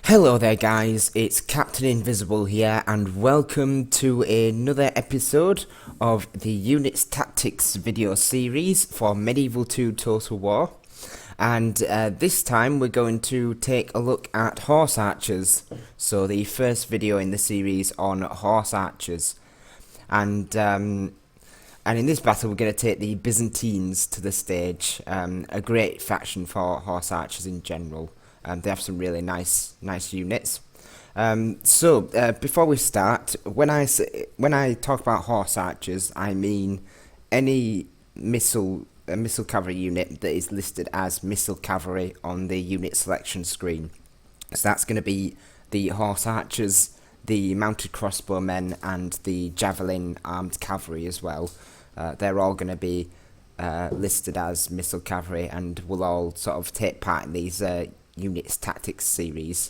Hello there guys, it's Captain Invisible here and welcome to another episode of the Units Tactics video series for Medieval 2 Total War. And this time we're going to take a look at horse archers, so the first video in the series on horse archers. And in this battle we're going to take the Byzantines to the stage, a great faction for horse archers in general. They have some really nice units. Before we start, when I talk about horse archers, I mean any missile cavalry unit that is listed as missile cavalry on the unit selection screen. So that's going to be the horse archers, the mounted crossbowmen, and the javelin armed cavalry as well. They're all going to be listed as missile cavalry, and will all sort of take part in these Units Tactics series,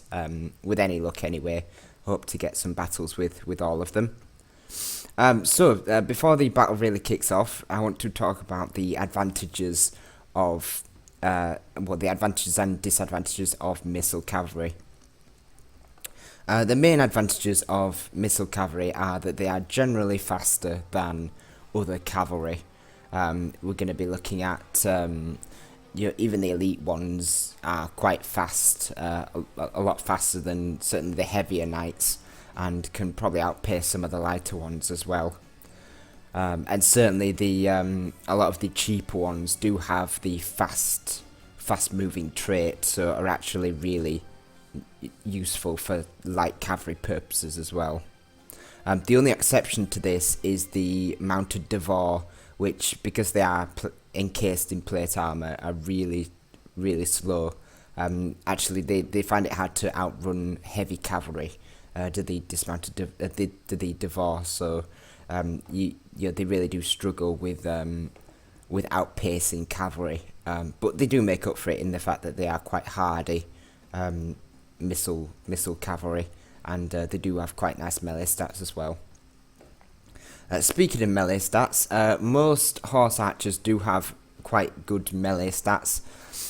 with any luck anyway. Hope to get some battles with all of them. Before the battle really kicks off, I want to talk about the advantages of the advantages and disadvantages of missile cavalry. The main advantages of missile cavalry are that they are generally faster than other cavalry. We're going to be looking at even the elite ones are quite fast, a lot faster than certainly the heavier knights, and can probably outpace some of the lighter ones as well. And certainly a lot of the cheaper ones do have the fast moving trait, so are actually really useful for light cavalry purposes as well. The only exception to this is the mounted Devar, which, because they are encased in plate armor, are really slow. Actually, they find it hard to outrun heavy cavalry to the dismounted the Devar. So they really do struggle with outpacing cavalry. But they do make up for it in the fact that they are quite hardy missile cavalry, and they do have quite nice melee stats as well. Speaking of melee stats, most horse archers do have quite good melee stats.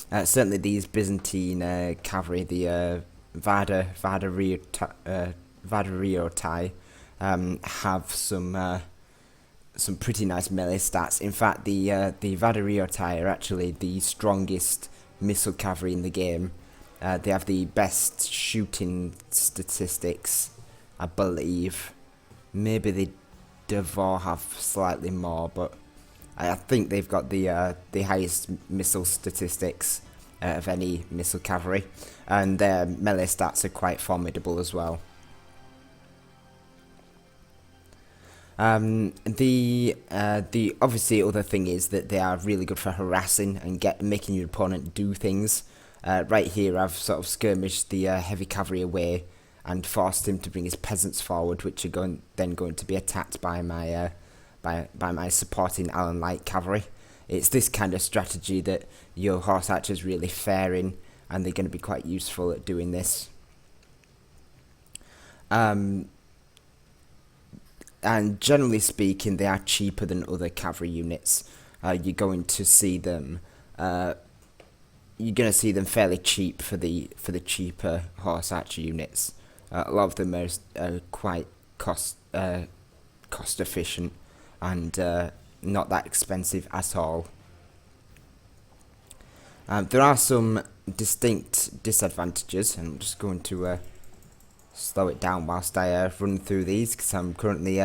Certainly these Byzantine cavalry, the Vadariotai, have some pretty nice melee stats. In fact, the Vadariotai are actually the strongest missile cavalry in the game. They have the best shooting statistics, I believe. Maybe they Devar have slightly more, but I think they've got the highest missile statistics of any missile cavalry, and their melee stats are quite formidable as well. The obviously other thing is that they are really good for harassing and making your opponent do things. Right here, I've sort of skirmished the heavy cavalry away and forced him to bring his peasants forward, which are going to be attacked by my my supporting Allen light cavalry. It's this kind of strategy that your horse archers really fare in, and they're going to be quite useful at doing this. And generally speaking, they are cheaper than other cavalry units. You're going to see them fairly cheap for the cheaper horse archer units. A lot of them are quite cost efficient and not that expensive at all. There are some distinct disadvantages, and I'm just going to slow it down whilst I run through these, because I'm currently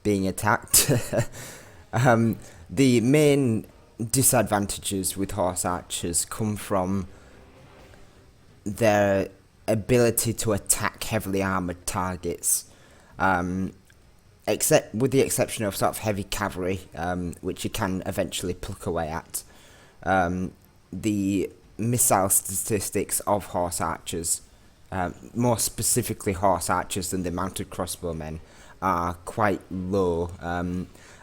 being attacked. The main disadvantages with horse archers come from their ability to attack heavily armored targets, except with the exception of sort of heavy cavalry, which you can eventually pluck away at. The missile statistics of horse archers, more specifically horse archers than the mounted crossbowmen, are quite low. I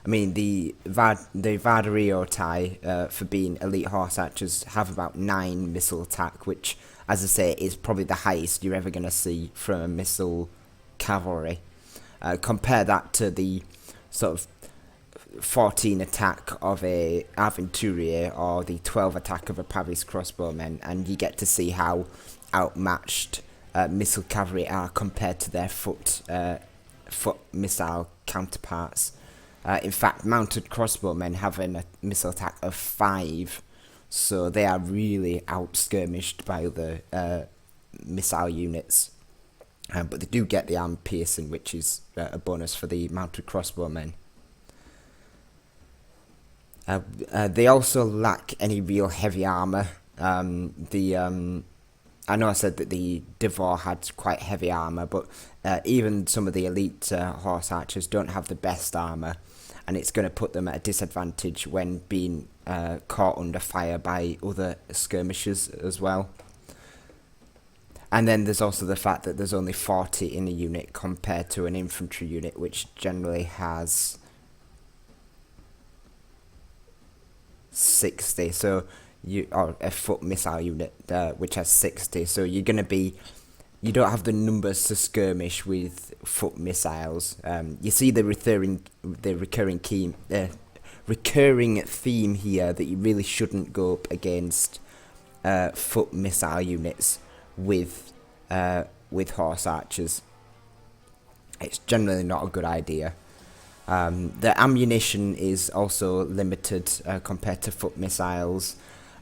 mean, the Vadariotai, for being elite horse archers, have about 9 missile attack, which, as I say, is probably the highest you're ever going to see from a missile cavalry. Compare that to the sort of 14 attack of a Aventurier or the 12 attack of a Pavis crossbowman, and you get to see how outmatched missile cavalry are compared to their foot missile counterparts. In fact, mounted crossbowmen have a missile attack of 5, so they are really out-skirmished by other missile units. But they do get the armor piercing, which is a bonus for the mounted crossbowmen. They also lack any real heavy armor. I know I said that the Devor had quite heavy armor, but even some of the elite horse archers don't have the best armor, and it's going to put them at a disadvantage when being caught under fire by other skirmishers as well. And then there's also the fact that there's only 40 in a unit compared to an infantry unit, which generally has 60. So or a foot missile unit which has 60. So you don't have the numbers to skirmish with foot missiles. You see the recurring theme here that you really shouldn't go up against foot missile units with horse archers. It's generally not a good idea. The ammunition is also limited compared to foot missiles,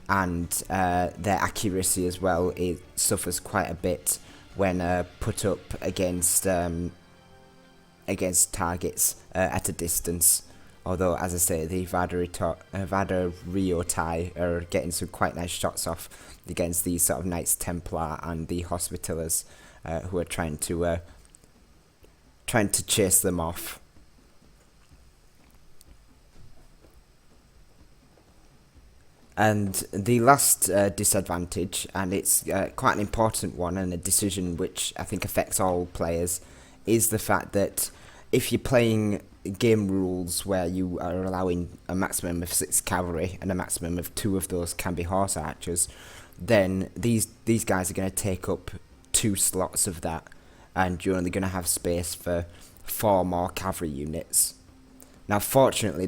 and their accuracy as well, it suffers quite a bit when put up against targets at a distance. Although, as I say, the Vada Riotai are getting some quite nice shots off against these sort of Knights Templar and the Hospitallers, who are trying to chase them off. And the last disadvantage, and it's quite an important one and a decision which I think affects all players, is the fact that if you're playing game rules where you are allowing a maximum of 6 cavalry and a maximum of 2 of those can be horse archers, then these guys are going to take up 2 slots of that, and you're only going to have space for 4 more cavalry units. Now, fortunately,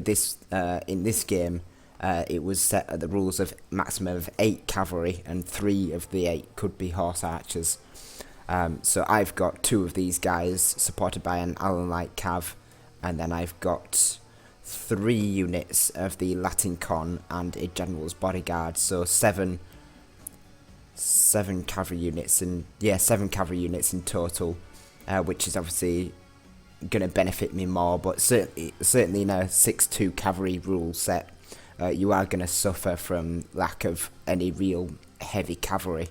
in this game, it was set at the rules of maximum of 8 cavalry, and 3 of the 8 could be horse archers. So I've got 2 of these guys supported by an Allen Light Cav, and then I've got 3 units of the Latin Con and a General's Bodyguard. So 7 cavalry units, and 7 cavalry units in total, which is obviously going to benefit me more. But certainly in a 6-2 cavalry rule set, you are going to suffer from lack of any real heavy cavalry.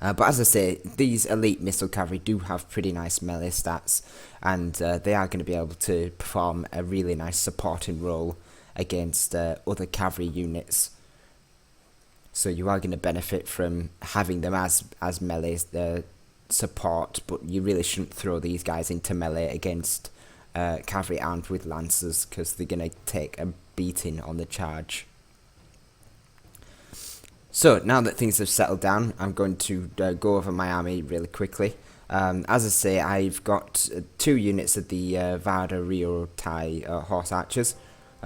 But as I say, these elite missile cavalry do have pretty nice melee stats, and they are going to be able to perform a really nice supporting role against other cavalry units. So you are going to benefit from having them as melee support, but you really shouldn't throw these guys into melee against cavalry armed with lancers, because they're going to take a beating on the charge. So now that things have settled down, I'm going to go over my army really quickly. As I say, I've got 2 units of the Vada Rio Tai horse archers,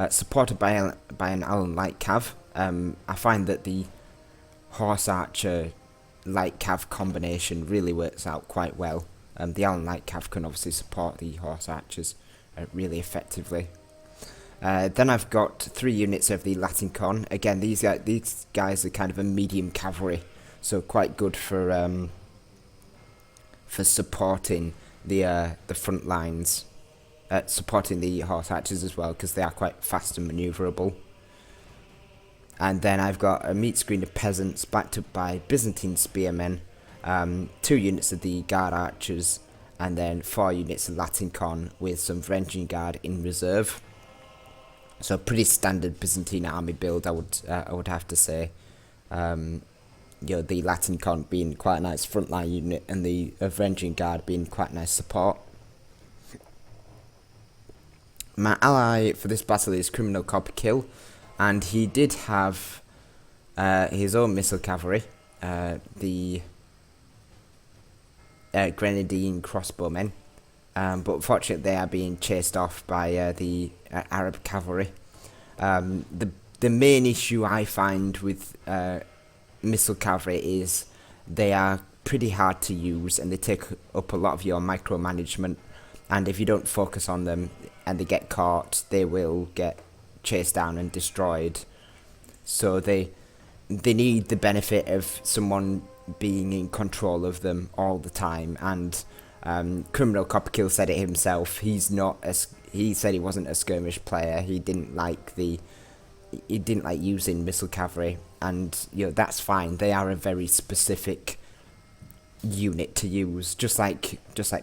supported by an Allen Light Cav. I find that the horse archer light cav combination really works out quite well. The Allen Light Cav can obviously support the horse archers really effectively. Then I've got 3 units of the Latin Con. Again, these guys are kind of a medium cavalry, so quite good for supporting the front lines, supporting the horse archers as well, because they are quite fast and manoeuvrable. And then I've got a meat screen of peasants backed up by Byzantine spearmen, 2 units of the guard archers, and then 4 units of Latin Con with some Varangian Guard in reserve. So pretty standard Byzantine army build, I would have to say. The Latin Con being quite a nice frontline unit, and the Varangian Guard being quite a nice support. My ally for this battle is Criminal Copperkill, and he did have his own missile cavalry, the Grenadine crossbowmen. But unfortunately they are being chased off by the Arab cavalry. The main issue I find with missile cavalry is they are pretty hard to use, and they take up a lot of your micromanagement. And if you don't focus on them and they get caught, they will get chased down and destroyed. So they need the benefit of someone being in control of them all the time. And Criminal Copperkill said it himself. He said he wasn't a skirmish player. He didn't like using missile cavalry, and that's fine. They are a very specific unit to use, just like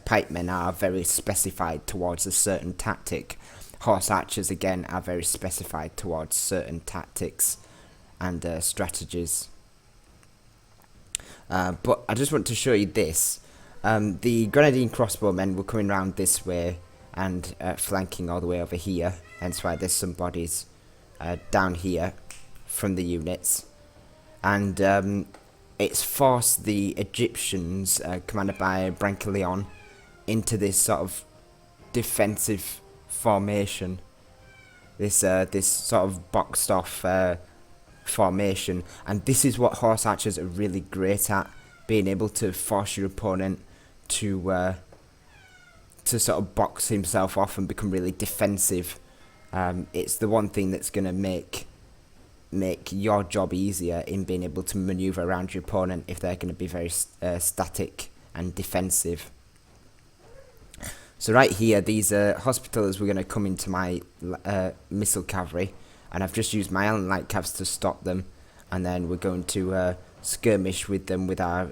pikemen are very specified towards a certain tactic. Horse archers again are very specified towards certain tactics and strategies. But I just want to show you this. The grenadier crossbowmen were coming round this way and flanking all the way over here, hence why there's some bodies down here from the units. And it's forced the Egyptians, commanded by Brancaleon, into this sort of defensive formation. This sort of boxed off formation. And this is what horse archers are really great at, being able to force your opponent to sort of box himself off and become really defensive. It's the one thing that's going to make your job easier in being able to maneuver around your opponent if they're going to be very static and defensive. So right here, these hospitallers were going to come into my missile cavalry, and I've just used my Allen light cavs to stop them, and then we're going to skirmish with them with our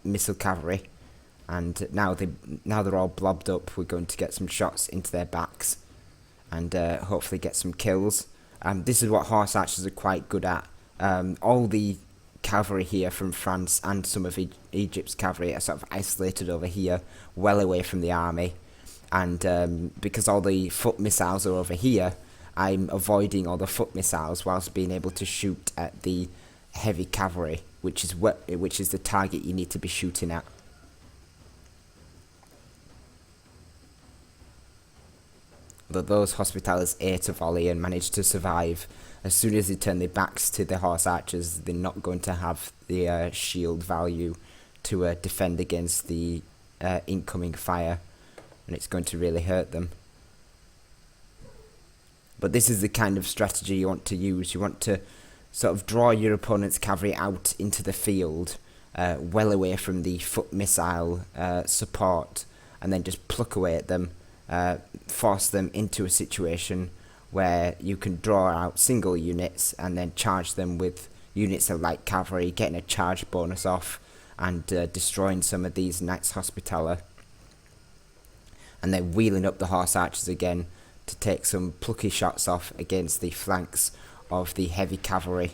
missile cavalry. And now they're all blobbed up. We're going to get some shots into their backs and hopefully get some kills. This is what horse archers are quite good at. All the cavalry here from France and some of Egypt's cavalry are sort of isolated over here, well away from the army. And because all the foot missiles are over here, I'm avoiding all the foot missiles whilst being able to shoot at the heavy cavalry, which is the target you need to be shooting at. But those hospitallers ate a volley and managed to survive. As soon as they turn their backs to the horse archers, they're not going to have the shield value to defend against the incoming fire, and it's going to really hurt them. But this is the kind of strategy you want to use. You want to sort of draw your opponent's cavalry out into the field, well away from the foot missile support, and then just pluck away at them. Force them into a situation where you can draw out single units and then charge them with units of light cavalry, getting a charge bonus off and destroying some of these Knights Hospitaller, and then wheeling up the horse archers again to take some plucky shots off against the flanks of the heavy cavalry.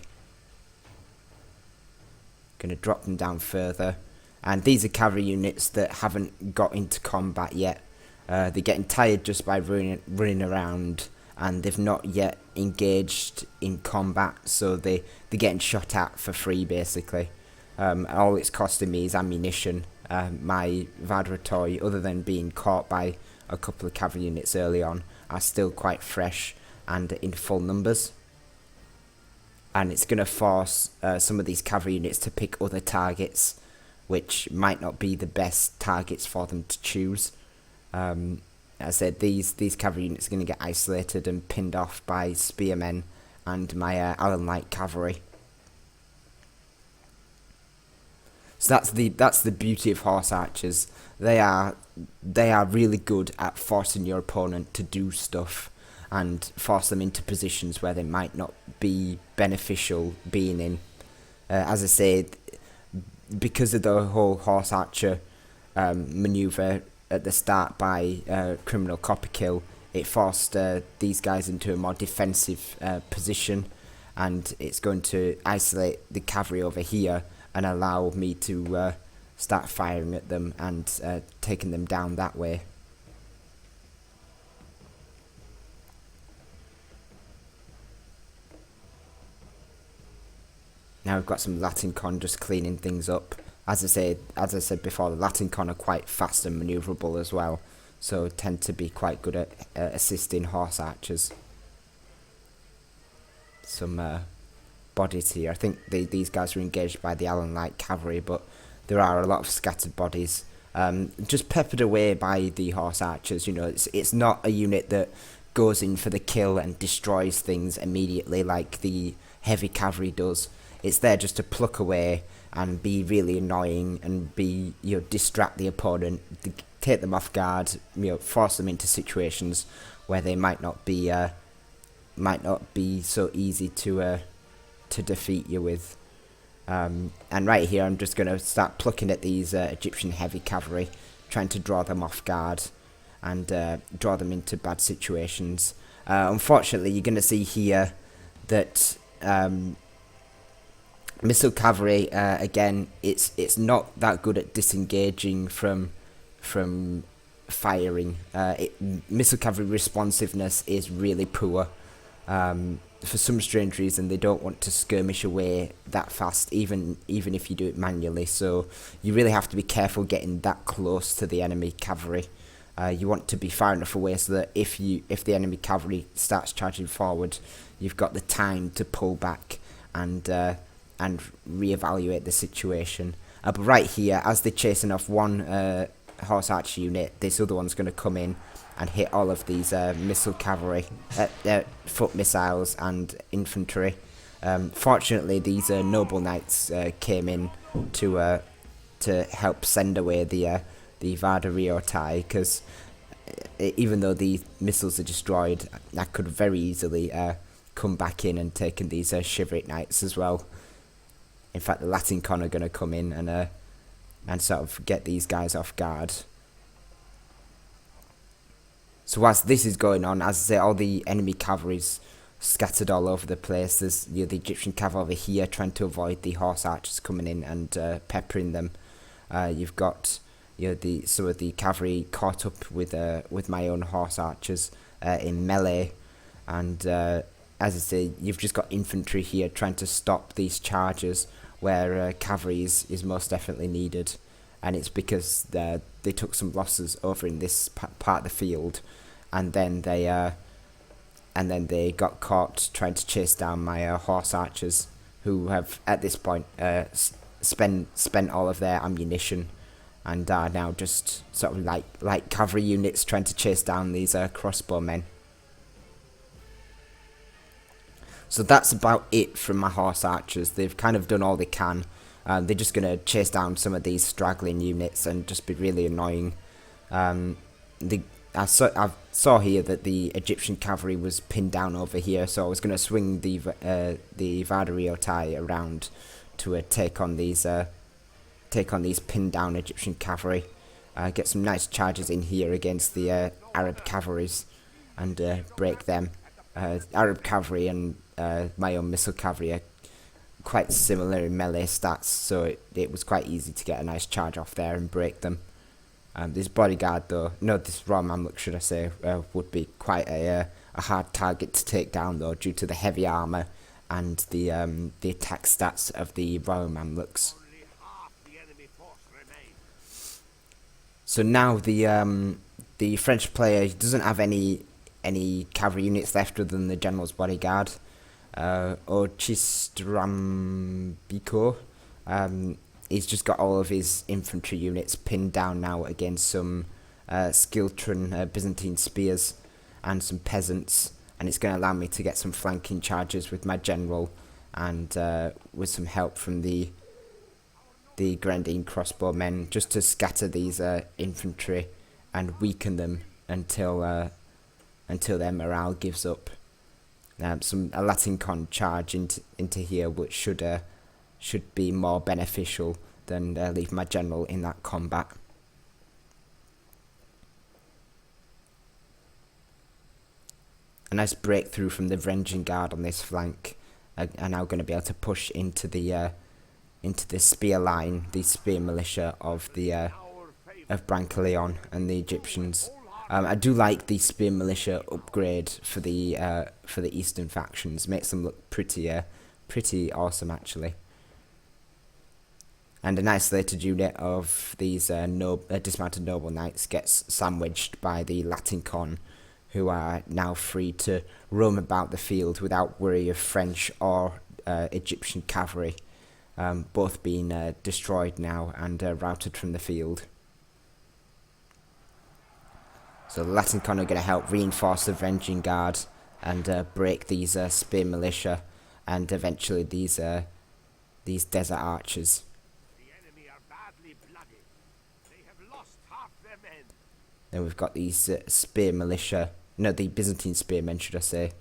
Going to drop them down further, and these are cavalry units that haven't got into combat yet. They're getting tired just by running around, and they've not yet engaged in combat, so they're getting shot at for free, basically. All it's costing me is ammunition. My Vadratoy, other than being caught by a couple of cavalry units early on, are still quite fresh and in full numbers. And it's going to force some of these cavalry units to pick other targets, which might not be the best targets for them to choose. As I said, these cavalry units are going to get isolated and pinned off by spearmen and my Allen light cavalry. So that's the beauty of horse archers. They are really good at forcing your opponent to do stuff and force them into positions where they might not be beneficial being in. As I said, because of the whole horse archer maneuver at the start by Criminal Copperkill, it forced these guys into a more defensive position, and it's going to isolate the cavalry over here and allow me to start firing at them and taking them down that way. Now we've got some Latin Con just cleaning things up. As I said before, the Latin Con are quite fast and manoeuvrable as well, so tend to be quite good at assisting horse archers. Some bodies here. I think these guys were engaged by the Allen light cavalry, but there are a lot of scattered bodies, just peppered away by the horse archers. You know, it's not a unit that goes in for the kill and destroys things immediately like the heavy cavalry does. It's there just to pluck away and be really annoying and be, you know, distract the opponent, take them off guard, you know, force them into situations where they might not be so easy to defeat you with. And right here, I'm just gonna start plucking at these Egyptian heavy cavalry, trying to draw them off guard and draw them into bad situations. Unfortunately, you're gonna see here that missile cavalry, again, it's not that good at disengaging from firing. Missile cavalry responsiveness is really poor. For some strange reason, they don't want to skirmish away that fast, even if you do it manually. So you really have to be careful getting that close to the enemy cavalry. You want to be far enough away so that if the enemy cavalry starts charging forward, you've got the time to pull back and reevaluate the situation. But right here, as they're chasing off one horse archer unit, this other one's going to come in and hit all of these missile cavalry, foot missiles and infantry. Fortunately, these noble knights came in to help send away the Vardariotai, because even though the missiles are destroyed, I could very easily come back in and taken these Chivalric knights as well. In fact, the Latin con are going to come in and sort of get these guys off guard. So whilst this is going on, as I say, all the enemy cavalry's scattered all over the place. There's, you know, the Egyptian cavalry over here trying to avoid the horse archers coming in and peppering them. You've got, you know, some of the cavalry caught up with my own horse archers in melee, and as I say, you've just got infantry here trying to stop these charges where cavalry is most definitely needed, and it's because they took some losses over in this part of the field, and then they got caught trying to chase down my horse archers, who have at this point spent all of their ammunition and are now just sort of like cavalry units trying to chase down these crossbowmen. So that's about it from my horse archers. They've kind of done all they can. They're just going to chase down some of these straggling units and just be really annoying. I saw here that the Egyptian cavalry was pinned down over here, so I was going to swing the Vardariotai around to take on these pinned down Egyptian cavalry. Get some nice charges in here against the Arab cavalries and break them. Arab cavalry and my own missile cavalry are quite similar in melee stats, so it was quite easy to get a nice charge off there and break them. This bodyguard, though, no, this Royal Mamluk, should I say, would be quite a hard target to take down, though, due to the heavy armor and the attack stats of the Royal Mamluks. So now the French player doesn't have any cavalry units left other than the general's bodyguard, or Chistrambico. He's just got all of his infantry units pinned down now against some Skiltron Byzantine spears and some peasants, and it's going to allow me to get some flanking charges with my general and with some help from the Grandine crossbowmen, just to scatter these infantry and weaken them until their morale gives up. A Latin con charge into here, which should be more beneficial than leave my general in that combat. A nice breakthrough from the Vrengen Guard on this flank. Are now going to be able to push into the spear line, the spear militia of Brancaleon and the Egyptians. I do like the spear militia upgrade for the eastern factions. Makes them look pretty awesome, actually. And an isolated unit of these dismounted noble knights gets sandwiched by the Latin con, who are now free to roam about the field without worry of French or Egyptian cavalry. both being destroyed now and routed from the field. So the Latin Con are going to help reinforce the Venging Guard and break these spear militia and eventually these desert archers. The enemy are badly blooded. They have lost half their men. Then we've got these spear militia, no, the Byzantine spearmen, should I say,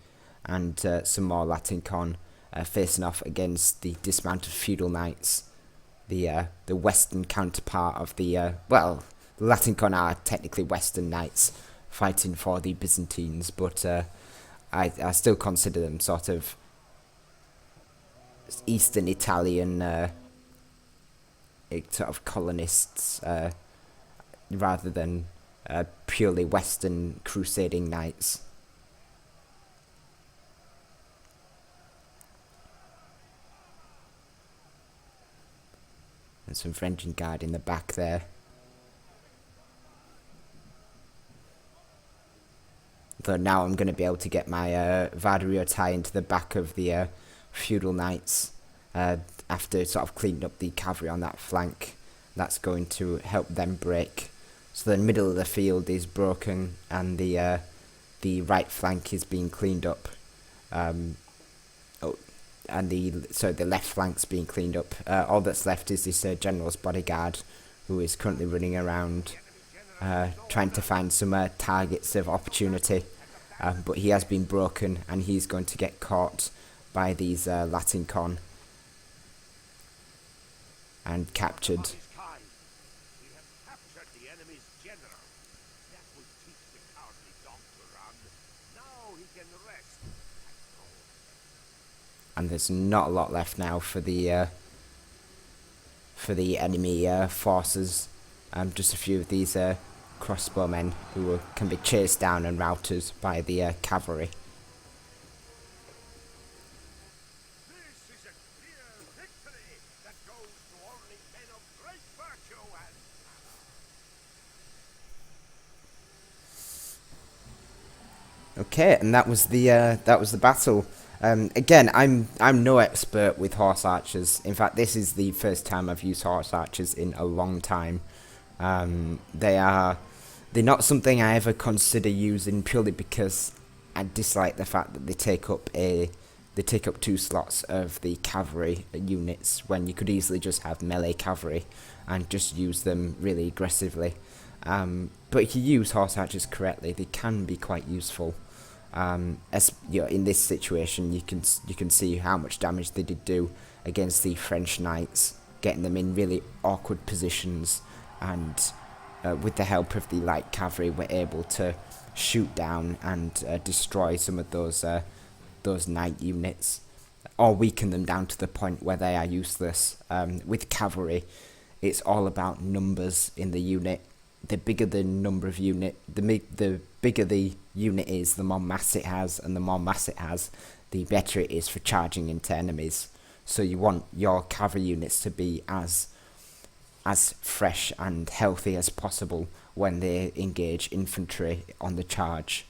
and some more Latin Con facing off against the dismounted feudal knights, the western counterpart of the well, the Latin Con are technically western knights fighting for the Byzantines, but I still consider them sort of Eastern Italian sort of colonists rather than purely Western crusading knights. And some Venging Guard in the back there. Though now I'm going to be able to get my Cavalry tie into the back of the feudal knights after sort of cleaning up the cavalry on that flank. That's going to help them break. So the middle of the field is broken and the right flank is being cleaned up. And the left flank's being cleaned up. All that's left is this general's bodyguard, who is currently running around trying to find some targets of opportunity. But he has been broken and he's going to get caught by these Latin Con and captured. We have captured the enemy's general. That will teach the cowardly dog to run. Now he can rest. And there's not a lot left now for the enemy forces. Just a few of these crossbowmen who can be chased down and routed by the cavalry. This is a clear victory that goes to only men of great virtue and Okay, and that was the battle. Again, I'm no expert with horse archers. In fact, this is the first time I've used horse archers in a long time. They're not something I ever consider using purely because I dislike the fact that they take up 2 slots of the cavalry units when you could easily just have melee cavalry and just use them really aggressively. But if you use horse archers correctly, they can be quite useful. As you know, in this situation, you can see how much damage they did do against the French knights, getting them in really awkward positions, and with the help of the light cavalry, we're able to shoot down and destroy some of those knight units, or weaken them down to the point where they are useless. With cavalry, it's all about numbers in the unit. The bigger the number of unit, the bigger the unit is, the more mass it has, and the more mass it has, the better it is for charging into enemies. So you want your cavalry units to be as fresh and healthy as possible when they engage infantry on the charge.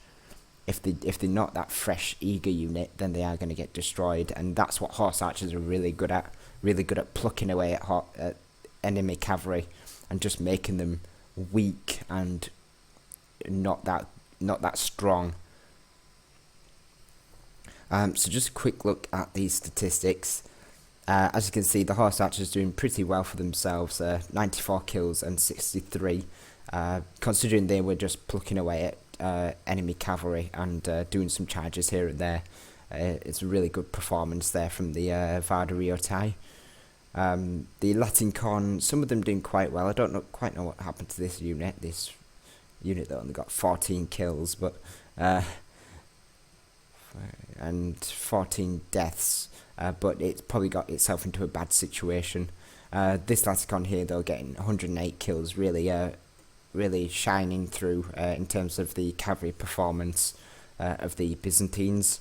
If they're not that fresh, eager unit, then they are going to get destroyed, and that's what horse archers are really good at. Really good at plucking away at enemy cavalry and just making them weak and not that strong. So just a quick look at these statistics. As you can see, the horse archers doing pretty well for themselves. 94 kills and 63, considering they were just plucking away at enemy cavalry and doing some charges here and there. It's a really good performance there from the Cavalry. The Latin Con, some of them doing quite well. I don't quite know what happened to this unit. This unit that only got 14 kills, but and 14 deaths. But it's probably got itself into a bad situation. This Latin Con here, though, getting 108 kills, really shining through in terms of the cavalry performance of the Byzantines.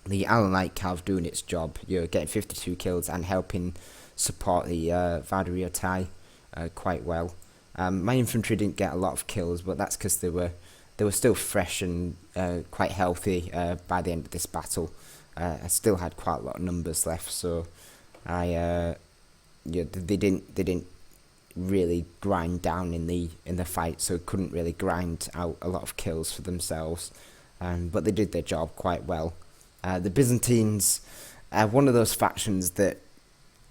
The Allen Light Cav doing its job. You're getting 52 kills and helping support the Cavalry quite well. My infantry didn't get a lot of kills, but that's because they were still fresh and quite healthy by the end of this battle. I still had quite a lot of numbers left, so They didn't really grind down in the fight, so couldn't really grind out a lot of kills for themselves. But they did their job quite well. The Byzantines are one of those factions that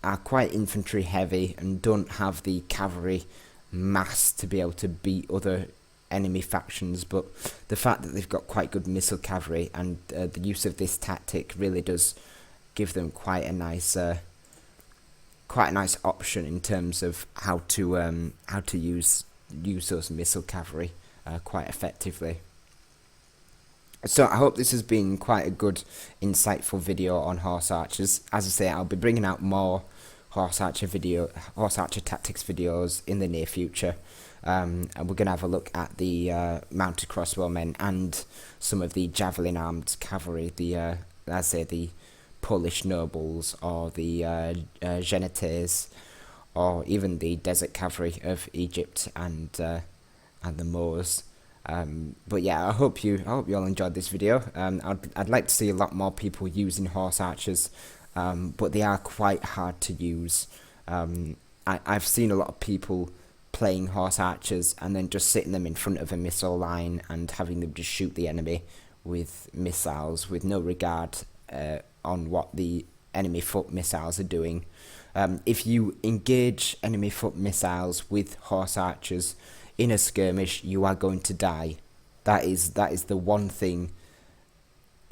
are quite infantry heavy and don't have the cavalry mass to be able to beat other enemy factions, but the fact that they've got quite good missile cavalry and the use of this tactic really does give them quite a nice option in terms of how to use those missile cavalry quite effectively. So I hope this has been quite a good, insightful video on horse archers. As I say, I'll be bringing out more horse archer tactics videos in the near future. And we're going to have a look at the mounted crossbowmen and some of the javelin armed cavalry, the Polish nobles, or the Jenetes, or even the desert cavalry of Egypt and the Moors. But yeah, I hope you all enjoyed this video. I'd like to see a lot more people using horse archers, but they are quite hard to use. I've seen a lot of people playing horse archers and then just sitting them in front of a missile line and having them just shoot the enemy with missiles with no regard on what the enemy foot missiles are doing. If you engage enemy foot missiles with horse archers in a skirmish, you are going to die. That is the one thing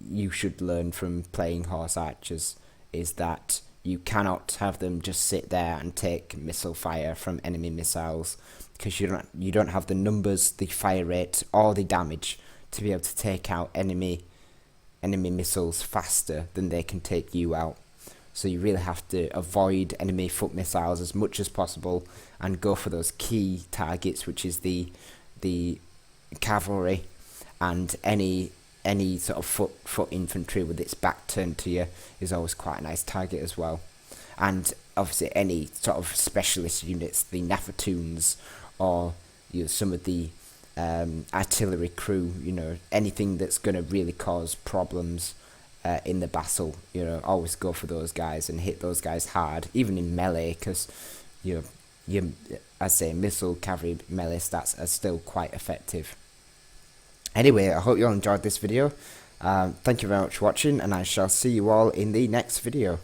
you should learn from playing horse archers, is that you cannot have them just sit there and take missile fire from enemy missiles, because you don't have the numbers, the fire rate, or the damage to be able to take out enemy missiles faster than they can take you out. So you really have to avoid enemy foot missiles as much as possible and go for those key targets, which is the cavalry and any sort of foot infantry with its back turned to you is always quite a nice target as well. And obviously any sort of specialist units, the Nafatoons, or some of the artillery crew, anything that's going to really cause problems in the battle, always go for those guys and hit those guys hard, even in melee, because I say missile cavalry melee stats are still quite effective. Anyway, I hope you all enjoyed this video. Thank you very much for watching, and I shall see you all in the next video.